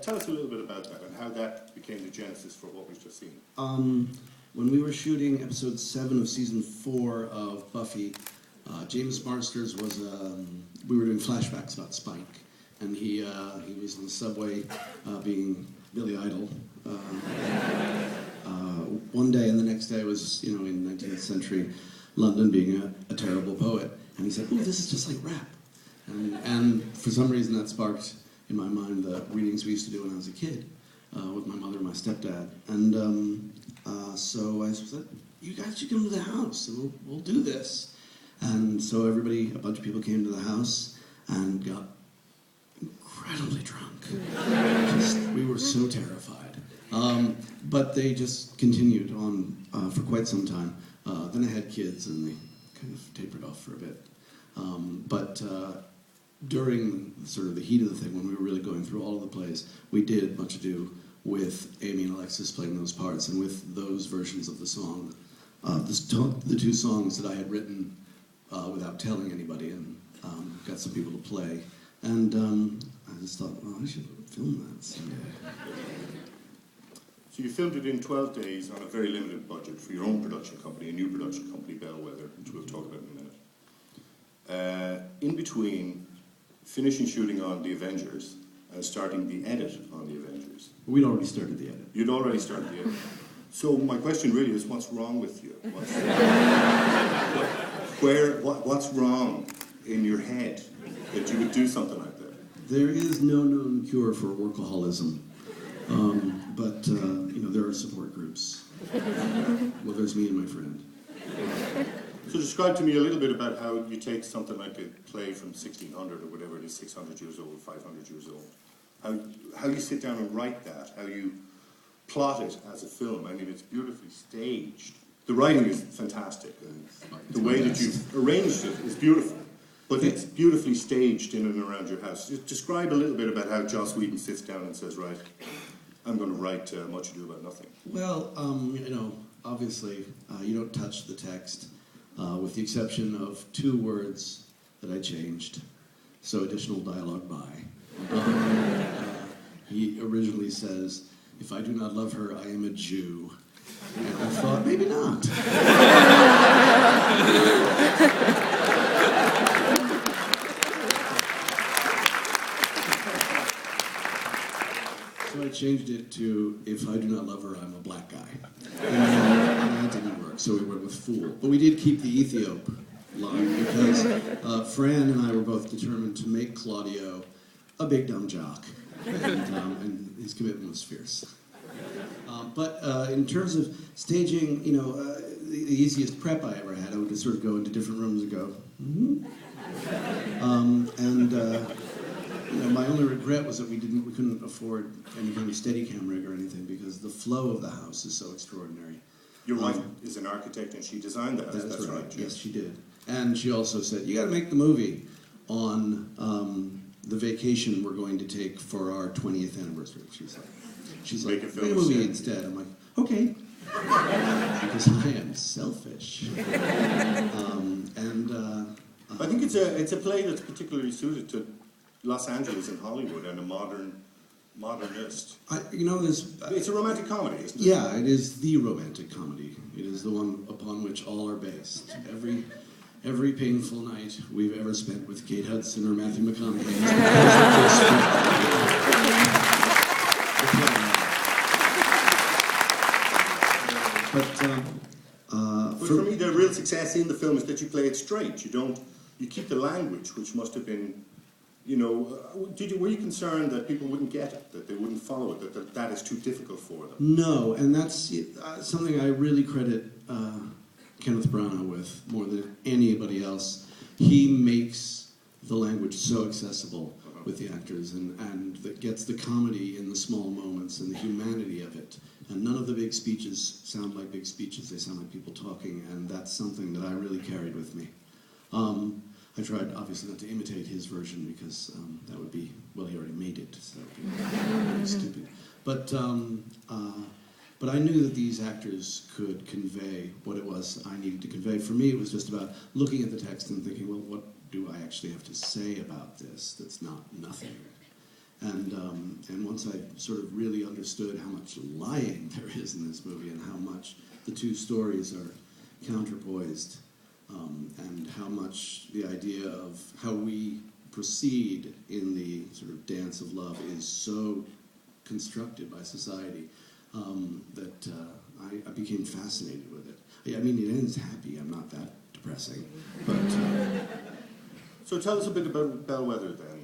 Tell us a little bit about that and how that became the genesis for what we've just seen. When we were shooting episode 7 of season 4 of Buffy, James Marsters was, we were doing flashbacks about Spike, and he was in the subway being Billy Idol one day, and the next day was, in 19th century London being a terrible poet, and he said, "Oh, this is just like rap." And for some reason that sparked in my mind the readings we used to do when I was a kid with my mother and my stepdad. And so I said, "You guys should come to the house and we'll do this." And so a bunch of people came to the house and got incredibly drunk. We were so terrified. But they just continued on for quite some time. Then I had kids and they kind of tapered off for a bit. But during sort of the heat of the thing, when we were really going through all of the plays, we did much ado with Amy and Alexis playing those parts, and with those versions of the song, the 2 songs that I had written without telling anybody, and got some people to play. And I just thought, I should film that someday. So you filmed it in 12 days on a very limited budget for your own production company, a new production company, Bellwether, which we'll talk about in a minute. In between finishing shooting on The Avengers and starting the edit on The Avengers. We'd already started the edit. You'd already started the edit. So my question really is, what's wrong with you? What's wrong in your head that you would do something like that? There is no known cure for workaholism. But there are support groups. Well, there's me and my friend. So describe to me a little bit about how you take something like a play from 1600 or whatever it is, 600 years old, 500 years old. How you sit down and write that, how you plot it as a film. I mean, it's beautifully staged. The writing is fantastic. And the way that you've arranged it is beautiful. But it's beautifully staged in and around your house. Just describe a little bit about how Joss Whedon sits down and says, right, I'm going to write Much Ado About Nothing. Well, obviously, you don't touch the text, with the exception of 2 words that I changed. So additional dialogue by. He originally says, "If I do not love her, I am a Jew." And I thought, maybe not. So I changed it to, "If I do not love her, I'm a black guy." And that didn't work, so we went with fool. But we did keep the Ethiop line, because Fran and I were both determined to make Claudio a big dumb jock. And his commitment was fierce. But in terms of staging, the easiest prep I ever had, I would just sort of go into different rooms and go, my only regret was that we couldn't afford any kind of Steadicam rig or anything, because the flow of the house is so extraordinary. Your wife is an architect and she designed that. That's right. Yes, she did. And she also said, "You got to make the movie on the vacation we're going to take for our 20th anniversary." She's like, "Make a movie instead." I'm like, "Okay." Because I am selfish. I think it's a play that's particularly suited to Los Angeles and Hollywood and a modernist. It's a romantic comedy, isn't it? Yeah, it is the romantic comedy. It is the one upon which all are based. Every painful night we've ever spent with Kate Hudson or Matthew McConaughey. But for me, the real success in the film is that you play it straight. You keep the language, which must have been, were you concerned that people wouldn't get it, that they wouldn't follow it, that is too difficult for them? No, and that's something I really credit Kenneth Branagh with more than anybody else. He makes the language so accessible with the actors, and that gets the comedy in the small moments and the humanity of it. And none of the big speeches sound like big speeches, they sound like people talking, and that's something that I really carried with me. I tried, obviously, not to imitate his version, because that would be, well, he already made it, so that would be really stupid. But I knew that these actors could convey what it was I needed to convey. For me, it was just about looking at the text and thinking, well, what do I actually have to say about this that's not nothing? And And once I sort of really understood how much lying there is in this movie and how much the two stories are counterpoised, and how much the idea of how we proceed in the sort of dance of love is so constructed by society, that I became fascinated with it. I mean, it ends happy. I'm not that depressing, but... So tell us a bit about Bellwether then.